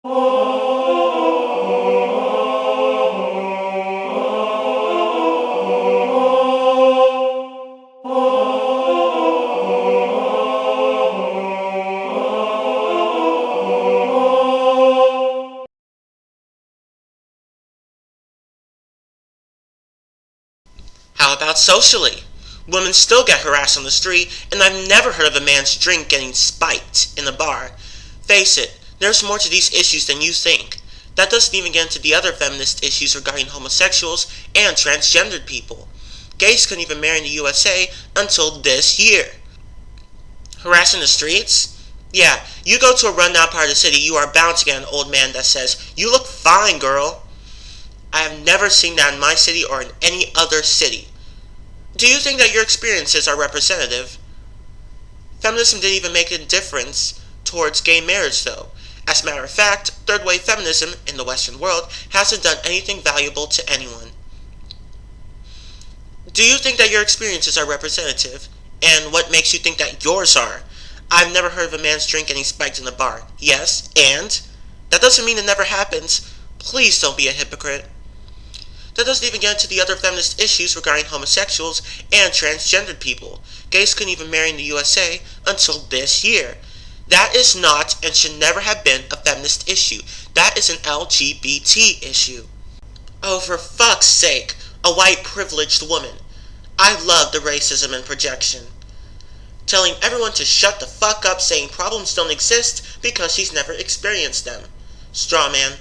How about socially? Women still get harassed on the street, and I've never heard of a man's drink getting spiked in a bar. Face it, there's more to these issues than you think. That doesn't even get into the other feminist issues regarding homosexuals and transgendered people. Gays couldn't even marry in the USA until this year. Harassed in the streets? Yeah, you go to a rundown part of the city, you are bound to get an old man that says, "You look fine, girl." I have never seen that in my city or in any other city. Do you think that your experiences are representative? Feminism didn't even make a difference towards gay marriage, though. As a matter of fact, third wave feminism in the Western world hasn't done anything valuable to anyone. Do you think that your experiences are representative? And what makes you think that yours are? I've never heard of a man's drink getting spiked in a bar. Yes, and? That doesn't mean it never happens. Please don't be a hypocrite. That doesn't even get into the other feminist issues regarding homosexuals and transgendered people. Gays couldn't even marry in the USA until this year. That is not and should never have been a feminist issue. That is an LGBT issue. Oh, for fuck's sake, a white privileged woman. I love the racism and projection. Telling everyone to shut the fuck up, saying problems don't exist because she's never experienced them. Straw man.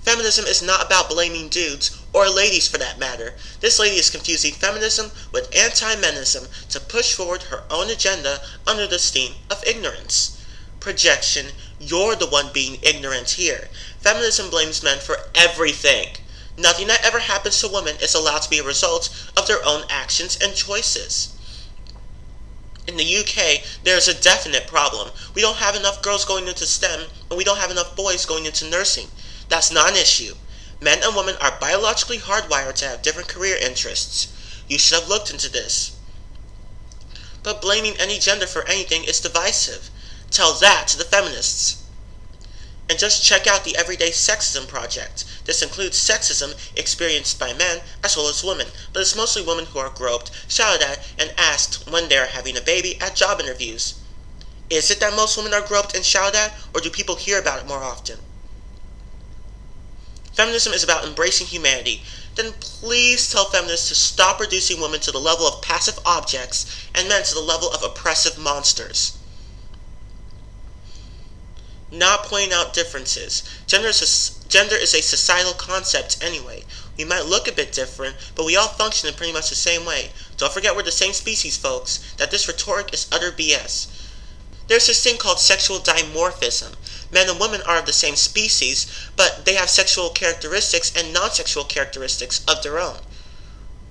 Feminism is not about blaming dudes, or ladies for that matter. This lady is confusing feminism with anti-menism to push forward her own agenda under the steam of ignorance. Projection, you're the one being ignorant here. Feminism blames men for everything. Nothing that ever happens to women is allowed to be a result of their own actions and choices. In the UK, there is a definite problem. We don't have enough girls going into STEM, and we don't have enough boys going into nursing. That's not an issue. Men and women are biologically hardwired to have different career interests. You should have looked into this. But blaming any gender for anything is divisive. Tell that to the feminists. And just check out the Everyday Sexism Project. This includes sexism experienced by men as well as women, but it's mostly women who are groped, shouted at, and asked when they are having a baby at job interviews. Is it that most women are groped and shouted at, or do people hear about it more often? Feminism is about embracing humanity. Then please tell feminists to stop reducing women to the level of passive objects and men to the level of oppressive monsters. Not pointing out differences. Gender is a societal concept anyway. We might look a bit different, but we all function in pretty much the same way. Don't forget we're the same species, folks, that this rhetoric is utter BS. There's this thing called sexual dimorphism. Men and women are of the same species, but they have sexual characteristics and non-sexual characteristics of their own.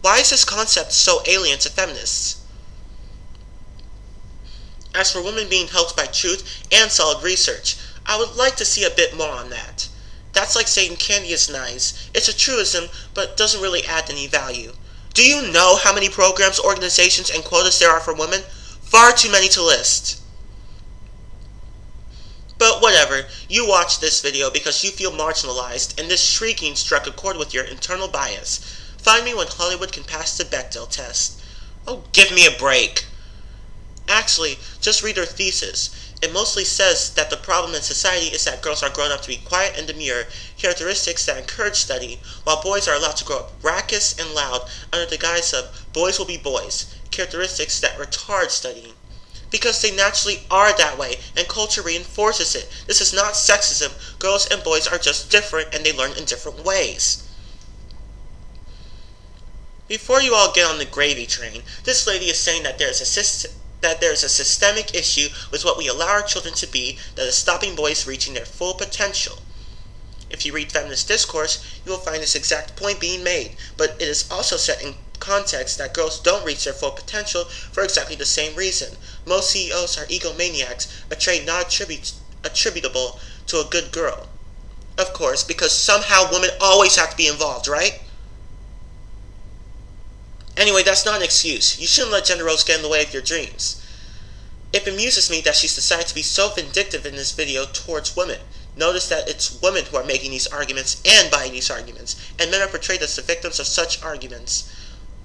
Why is this concept so alien to feminists? As for women being helped by truth and solid research, I would like to see a bit more on that. That's like saying candy is nice. It's a truism, but doesn't really add any value. Do you know how many programs, organizations, and quotas there are for women? Far too many to list. But whatever, you watched this video because you feel marginalized, and this shrieking struck a chord with your internal bias. Find me when Hollywood can pass the Bechdel test. Oh, give me a break. Actually, just read her thesis. It mostly says that the problem in society is that girls are grown up to be quiet and demure, characteristics that encourage study, while boys are allowed to grow up raucous and loud under the guise of boys will be boys, characteristics that retard studying. Because they naturally are that way, and culture reinforces it. This is not sexism. Girls and boys are just different, and they learn in different ways. Before you all get on the gravy train, this lady is saying that there is a systemic issue with what we allow our children to be that is stopping boys reaching their full potential. If you read feminist discourse, you will find this exact point being made, but it is also set in context that girls don't reach their full potential for exactly the same reason. Most CEOs are egomaniacs, a trait not attributable to a good girl. Of course, because somehow women always have to be involved, right? Anyway, that's not an excuse. You shouldn't let gender roles get in the way of your dreams. It amuses me that she's decided to be so vindictive in this video towards women. Notice that it's women who are making these arguments and buying these arguments, and men are portrayed as the victims of such arguments.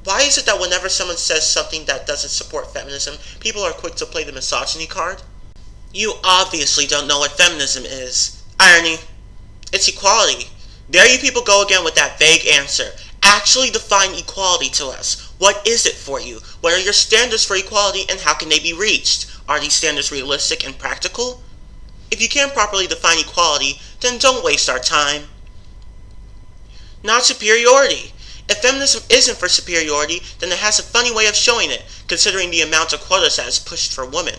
Why is it that whenever someone says something that doesn't support feminism, people are quick to play the misogyny card? You obviously don't know what feminism is. Irony. It's equality. There you people go again with that vague answer. Actually define equality to us. What is it for you? What are your standards for equality and how can they be reached? Are these standards realistic and practical? If you can't properly define equality, then don't waste our time. Not superiority. If feminism isn't for superiority, then it has a funny way of showing it, considering the amount of quotas that is pushed for women.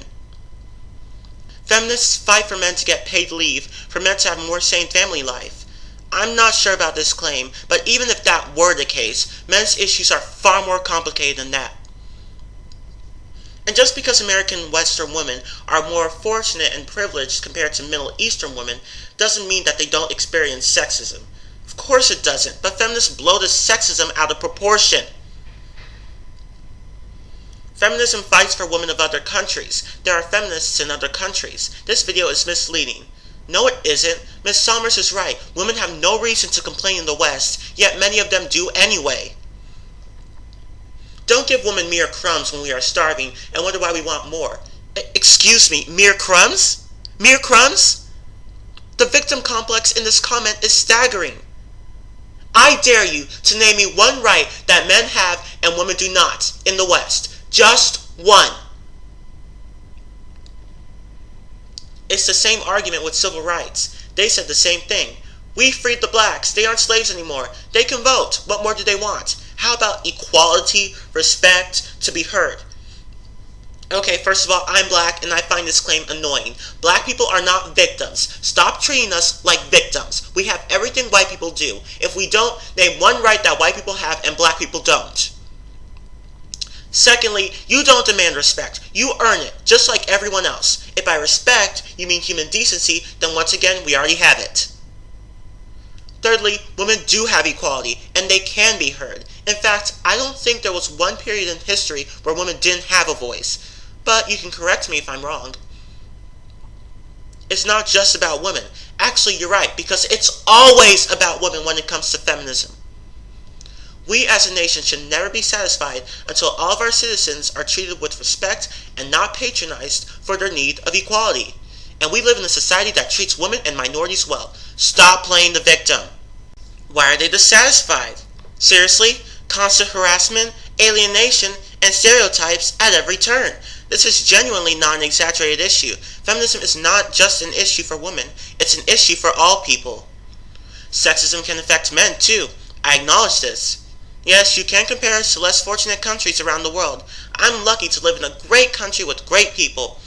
Feminists fight for men to get paid leave, for men to have a more sane family life. I'm not sure about this claim, but even if that were the case, men's issues are far more complicated than that. And just because American Western women are more fortunate and privileged compared to Middle Eastern women, doesn't mean that they don't experience sexism. Of course it doesn't, but feminists blow this sexism out of proportion. Feminism fights for women of other countries. There are feminists in other countries. This video is misleading. No, it isn't. Ms. Somers is right. Women have no reason to complain in the West, yet many of them do anyway. Don't give women mere crumbs when we are starving and wonder why we want more. Excuse me, mere crumbs? Mere crumbs? The victim complex in this comment is staggering. I dare you to name me one right that men have and women do not in the West. Just one. It's the same argument with civil rights. They said the same thing. We freed the blacks. They aren't slaves anymore. They can vote. What more do they want? How about equality, respect, to be heard? Okay, first of all, I'm black and I find this claim annoying. Black people are not victims. Stop treating us like victims. We have everything white people do. If we don't, name one right that white people have and black people don't. Secondly, you don't demand respect. You earn it, just like everyone else. If by respect you mean human decency, then once again, we already have it. Thirdly, women do have equality, and they can be heard. In fact, I don't think there was one period in history where women didn't have a voice. But you can correct me if I'm wrong. It's not just about women. Actually, you're right, because it's always about women when it comes to feminism. We as a nation should never be satisfied until all of our citizens are treated with respect and not patronized for their need of equality. And we live in a society that treats women and minorities well. Stop playing the victim. Why are they dissatisfied? Seriously? Constant harassment, alienation, and stereotypes at every turn. This is genuinely not an exaggerated issue. Feminism is not just an issue for women, it's an issue for all people. Sexism can affect men too. I acknowledge this. Yes, you can compare us to less fortunate countries around the world. I'm lucky to live in a great country with great people.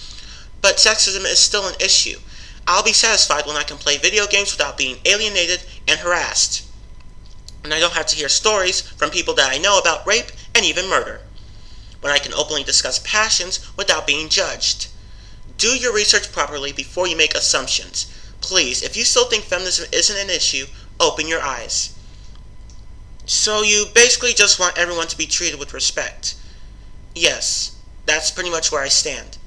But sexism is still an issue. I'll be satisfied when I can play video games without being alienated and harassed. And I don't have to hear stories from people that I know about rape and even murder. When I can openly discuss passions without being judged. Do your research properly before you make assumptions. Please, if you still think feminism isn't an issue, open your eyes. So you basically just want everyone to be treated with respect. Yes, that's pretty much where I stand.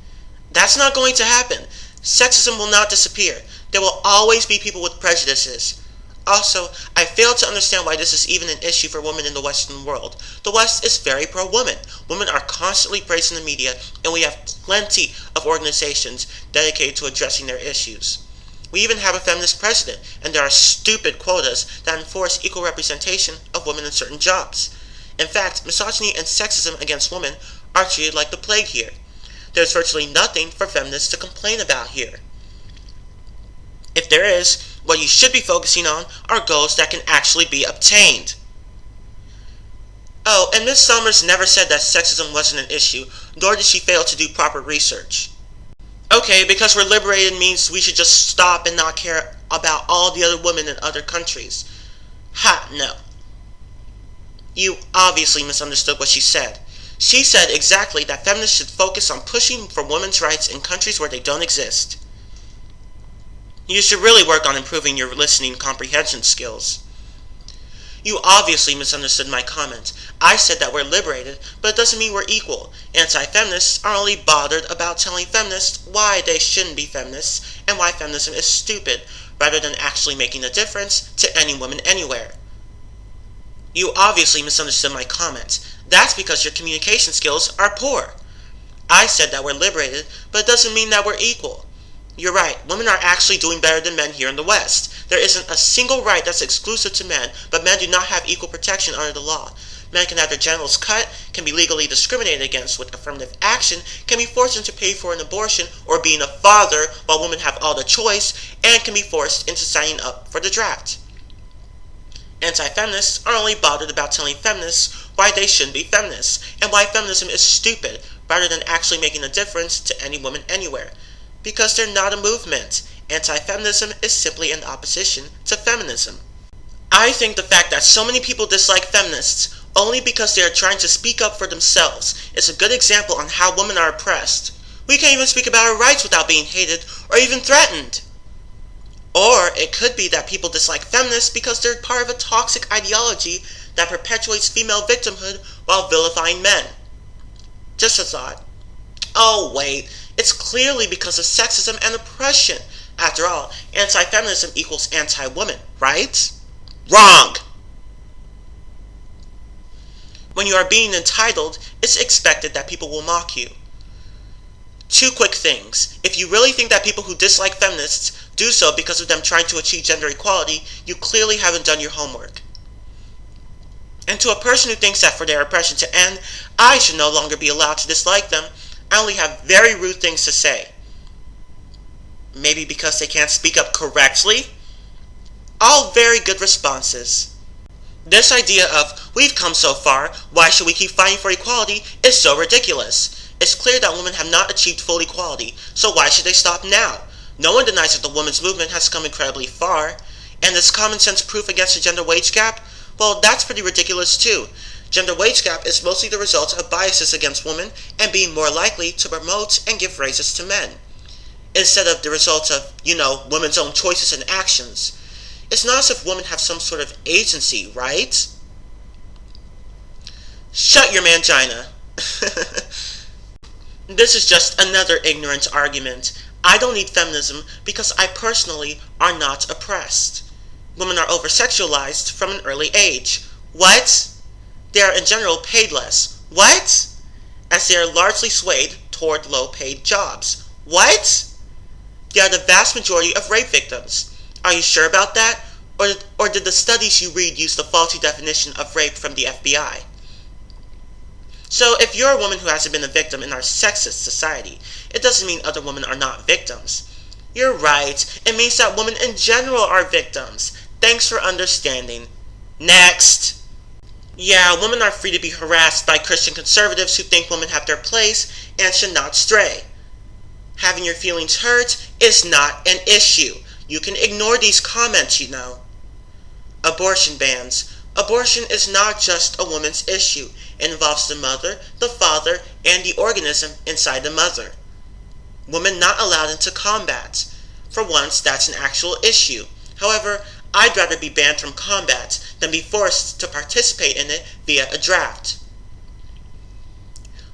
That's not going to happen. Sexism will not disappear. There will always be people with prejudices. Also, I fail to understand why this is even an issue for women in the Western world. The West is very pro-women. Women are constantly praised in the media, and we have plenty of organizations dedicated to addressing their issues. We even have a feminist president, and there are stupid quotas that enforce equal representation of women in certain jobs. In fact, misogyny and sexism against women are treated like the plague here. There's virtually nothing for feminists to complain about here. If there is, what you should be focusing on are goals that can actually be obtained. Oh, and Ms. Somers never said that sexism wasn't an issue, nor did she fail to do proper research. Okay, because we're liberated means we should just stop and not care about all the other women in other countries. Ha, no. You obviously misunderstood what she said. She said exactly that feminists should focus on pushing for women's rights in countries where they don't exist. You should really work on improving your listening comprehension skills. You obviously misunderstood my comment. I said that we're liberated, but it doesn't mean we're equal. Anti-feminists are only bothered about telling feminists why they shouldn't be feminists and why feminism is stupid, rather than actually making a difference to any woman anywhere. You obviously misunderstood my comment. That's because your communication skills are poor. I said that we're liberated, but it doesn't mean that we're equal. You're right, women are actually doing better than men here in the West. There isn't a single right that's exclusive to men, but men do not have equal protection under the law. Men can have their genitals cut, can be legally discriminated against with affirmative action, can be forced into pay for an abortion or being a father while women have all the choice, and can be forced into signing up for the draft. Anti-feminists are only bothered about telling feminists why they shouldn't be feminists, and why feminism is stupid, rather than actually making a difference to any woman anywhere. Because they're not a movement. Anti-feminism is simply an opposition to feminism. I think the fact that so many people dislike feminists only because they are trying to speak up for themselves is a good example on how women are oppressed. We can't even speak about our rights without being hated or even threatened. Or it could be that people dislike feminists because they're part of a toxic ideology that perpetuates female victimhood while vilifying men. Just a thought. Oh wait, it's clearly because of sexism and oppression. After all, anti-feminism equals anti-woman, right? Wrong! When you are being entitled, it's expected that people will mock you. Two quick things. If you really think that people who dislike feminists do so because of them trying to achieve gender equality, you clearly haven't done your homework. And to a person who thinks that for their oppression to end, I should no longer be allowed to dislike them, I only have very rude things to say. Maybe because they can't speak up correctly? All very good responses. This idea of, we've come so far, why should we keep fighting for equality, is so ridiculous. It's clear that women have not achieved full equality, so why should they stop now? No one denies that the women's movement has come incredibly far, and this common sense proof against the gender wage gap, well, that's pretty ridiculous too. Gender wage gap is mostly the result of biases against women and being more likely to promote and give raises to men, instead of the result of, women's own choices and actions. It's not as if women have some sort of agency, right? Shut your mangina. This is just another ignorant argument. I don't need feminism because I personally are not oppressed. Women are over-sexualized from an early age. What? They are in general paid less. What? As they are largely swayed toward low-paid jobs. What? They are the vast majority of rape victims. Are you sure about that? Or did the studies you read use the faulty definition of rape from the FBI? So if you're a woman who hasn't been a victim in our sexist society, it doesn't mean other women are not victims. You're right, it means that women in general are victims. Thanks for understanding. Next! Yeah, women are free to be harassed by Christian conservatives who think women have their place and should not stray. Having your feelings hurt is not an issue. You can ignore these comments, Abortion bans. Abortion is not just a woman's issue. It involves the mother, the father, and the organism inside the mother. Women not allowed into combat. For once, that's an actual issue. However, I'd rather be banned from combat than be forced to participate in it via a draft.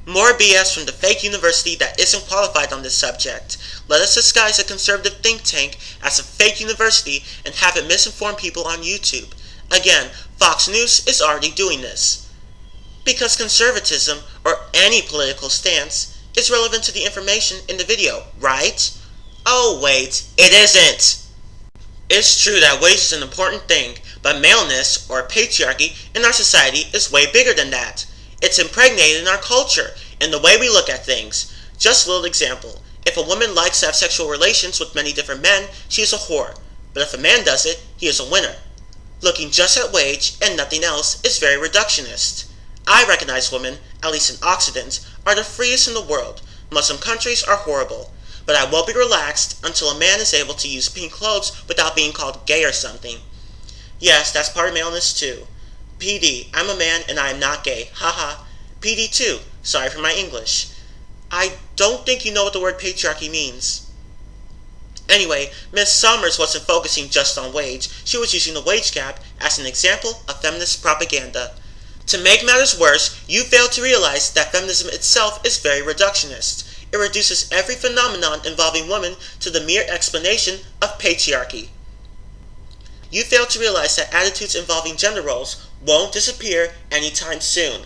More BS from the fake university that isn't qualified on this subject. Let us disguise a conservative think tank as a fake university and have it misinform people on YouTube. Again, Fox News is already doing this. Because conservatism, or any political stance, is relevant to the information in the video, right? Oh wait, it isn't! It's true that wage is an important thing, but maleness, or patriarchy, in our society is way bigger than that. It's impregnated in our culture, in the way we look at things. Just a little example. If a woman likes to have sexual relations with many different men, she is a whore. But if a man does it, he is a winner. Looking just at wage and nothing else is very reductionist. I recognize women, at least in Occident, are the freest in the world. Muslim countries are horrible. But I won't be relaxed until a man is able to use pink clothes without being called gay or something. Yes, that's part of maleness too. PD, I'm a man and I am not gay. Haha. PD too. Sorry for my English. I don't think you know what the word patriarchy means. Anyway, Ms. Summers wasn't focusing just on wage. She was using the wage gap as an example of feminist propaganda. To make matters worse, you fail to realize that feminism itself is very reductionist. It reduces every phenomenon involving women to the mere explanation of patriarchy. You fail to realize that attitudes involving gender roles won't disappear anytime soon.